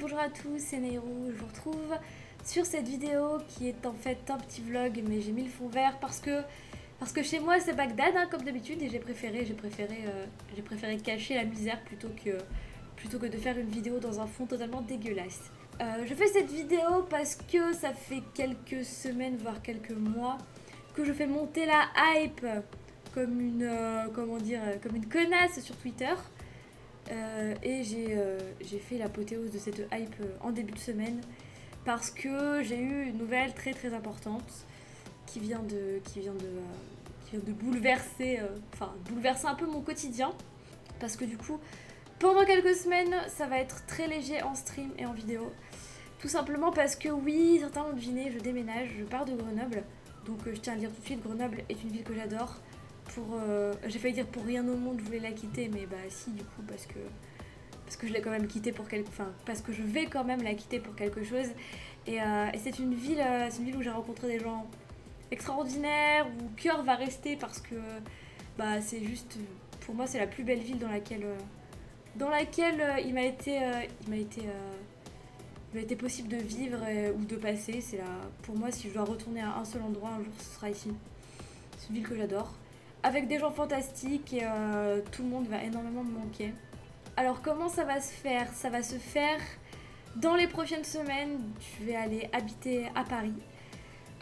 bonjour à tous, c'est Nairo, je vous retrouve sur cette vidéo qui est en fait un petit vlog, mais j'ai mis le fond vert parce que chez moi c'est Bagdad hein, comme d'habitude, et j'ai préféré cacher la misère plutôt que de faire une vidéo dans un fond totalement dégueulasse. Je fais cette vidéo parce que ça fait quelques semaines, voire quelques mois, que je fais monter la hype comme une, comme une connasse sur Twitter. Et j'ai fait l'apothéose de cette hype en début de semaine parce que j'ai eu une nouvelle très très importante qui vient de bouleverser, bouleverser un peu mon quotidien, parce que du coup pendant quelques semaines ça va être très léger en stream et en vidéo, tout simplement parce que oui, certains l'ont deviné, je déménage, je pars de Grenoble. Donc je tiens à le dire tout de suite, Grenoble est une ville que j'adore. J'ai failli dire pour rien au monde je voulais la quitter, mais bah si, du coup, parce que je l'ai quand même quittée pour parce que je vais quand même la quitter pour quelque chose. Et c'est une ville où j'ai rencontré des gens extraordinaires, où le cœur va rester parce que bah c'est juste, pour moi c'est la plus belle ville dans laquelle il m'a été possible de vivre ou de passer. Pour moi, si je dois retourner à un seul endroit un jour, ce sera ici. C'est une ville que j'adore, avec des gens fantastiques, et tout le monde va énormément me manquer. Alors comment ça va se faire? Ça va se faire dans les prochaines semaines. Je vais aller habiter à Paris.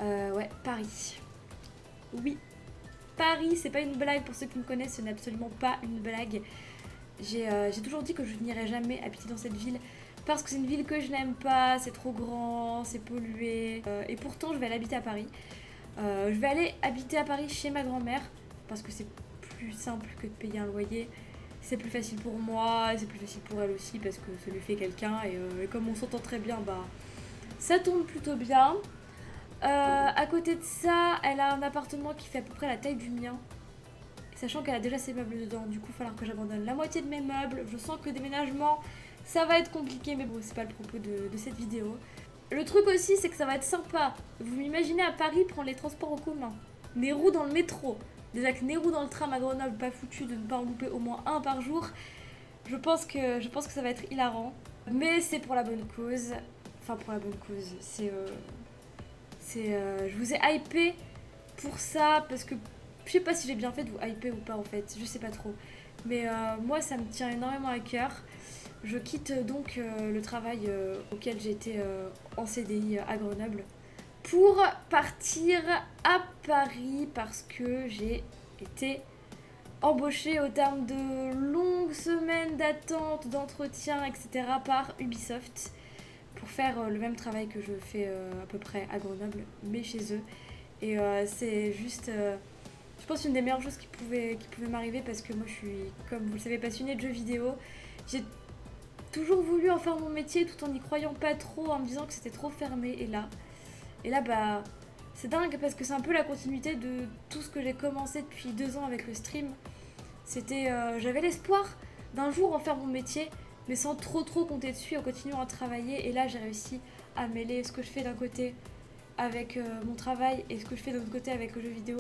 Ouais, Paris. Oui, Paris, c'est pas une blague. Pour ceux qui me connaissent, ce n'est absolument pas une blague. J'ai toujours dit que je n'irais jamais habiter dans cette ville parce que c'est une ville que je n'aime pas, c'est trop grand, c'est pollué. Et pourtant, je vais aller habiter à Paris. Je vais aller habiter à Paris chez ma grand-mère parce que c'est plus simple que de payer un loyer. C'est plus facile pour moi, c'est plus facile pour elle aussi parce que ça lui fait quelqu'un. Et comme on s'entend très bien, bah ça tombe plutôt bien. À côté de ça, elle a un appartement qui fait à peu près la taille du mien. Sachant qu'elle a déjà ses meubles dedans, du coup il va falloir que j'abandonne la moitié de mes meubles. Je sens que le déménagement, ça va être compliqué, mais bon, c'est pas le propos de cette vidéo. Le truc aussi, c'est que ça va être sympa. Vous m'imaginez à Paris prendre les transports en commun, des roues dans le métro, déjà que les roues dans le tram à Grenoble, pas foutu de ne pas en louper au moins un par jour. Je pense que ça va être hilarant, mais c'est pour la bonne cause. Enfin, pour la bonne cause, je vous ai hypé pour ça parce que je sais pas si j'ai bien fait de vous hyper ou pas en fait, je sais pas trop. Mais moi ça me tient énormément à cœur. Je quitte donc le travail auquel j'étais en CDI à Grenoble pour partir à Paris parce que j'ai été embauchée au terme de longues semaines d'attente, d'entretien, etc. par Ubisoft pour faire le même travail que je fais à peu près à Grenoble, mais chez eux. Et c'est juste... je pense une des meilleures choses qui pouvait m'arriver parce que moi je suis, comme vous le savez, passionnée de jeux vidéo. J'ai toujours voulu en faire mon métier tout en n'y croyant pas trop, en me disant que c'était trop fermé. Et là bah c'est dingue parce que c'est un peu la continuité de tout ce que j'ai commencé depuis 2 ans avec le stream. J'avais l'espoir d'un jour en faire mon métier, mais sans trop compter dessus, en continuant à travailler. Et là j'ai réussi à mêler ce que je fais d'un côté avec mon travail et ce que je fais de l'autre côté avec le jeu vidéo,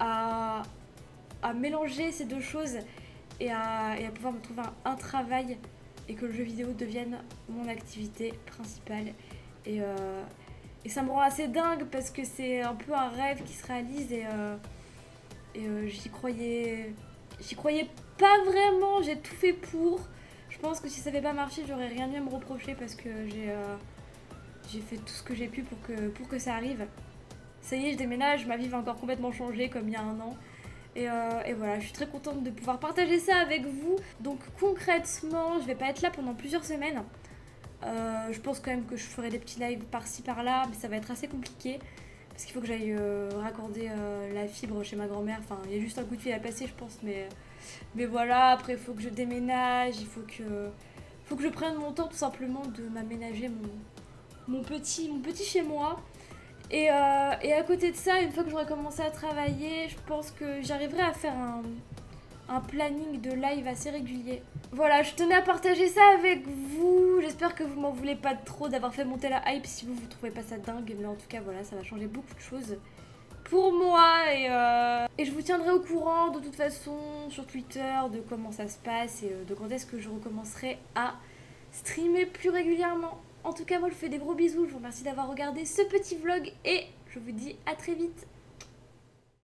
à mélanger ces deux choses et à pouvoir me trouver un travail et que le jeu vidéo devienne mon activité principale. Et ça me rend assez dingue parce que c'est un peu un rêve qui se réalise, et j'y croyais pas vraiment, j'ai tout fait pour. Je pense que si ça n'avait pas marché, j'aurais rien eu à me reprocher parce que j'ai fait tout ce que j'ai pu pour que ça arrive. Ça y est, je déménage, ma vie va encore complètement changer comme il y a 1 an. Et voilà, je suis très contente de pouvoir partager ça avec vous. Donc concrètement, je vais pas être là pendant plusieurs semaines. Je pense quand même que je ferai des petits lives par-ci par-là, mais ça va être assez compliqué. Parce qu'il faut que j'aille raccorder la fibre chez ma grand-mère. Enfin, il y a juste un coup de fil à passer, je pense. Mais voilà, après il faut que je déménage, il faut que je prenne mon temps tout simplement de m'aménager mon petit chez moi. Et à côté de ça, une fois que j'aurai commencé à travailler, je pense que j'arriverai à faire un planning de live assez régulier. Voilà, je tenais à partager ça avec vous. J'espère que vous m'en voulez pas trop d'avoir fait monter la hype si vous trouvez pas ça dingue. Mais en tout cas, voilà, ça va changer beaucoup de choses pour moi. Et je vous tiendrai au courant de toute façon sur Twitter de comment ça se passe et de quand est-ce que je recommencerai à streamer plus régulièrement. En tout cas, moi je vous fais des gros bisous, je vous remercie d'avoir regardé ce petit vlog et je vous dis à très vite.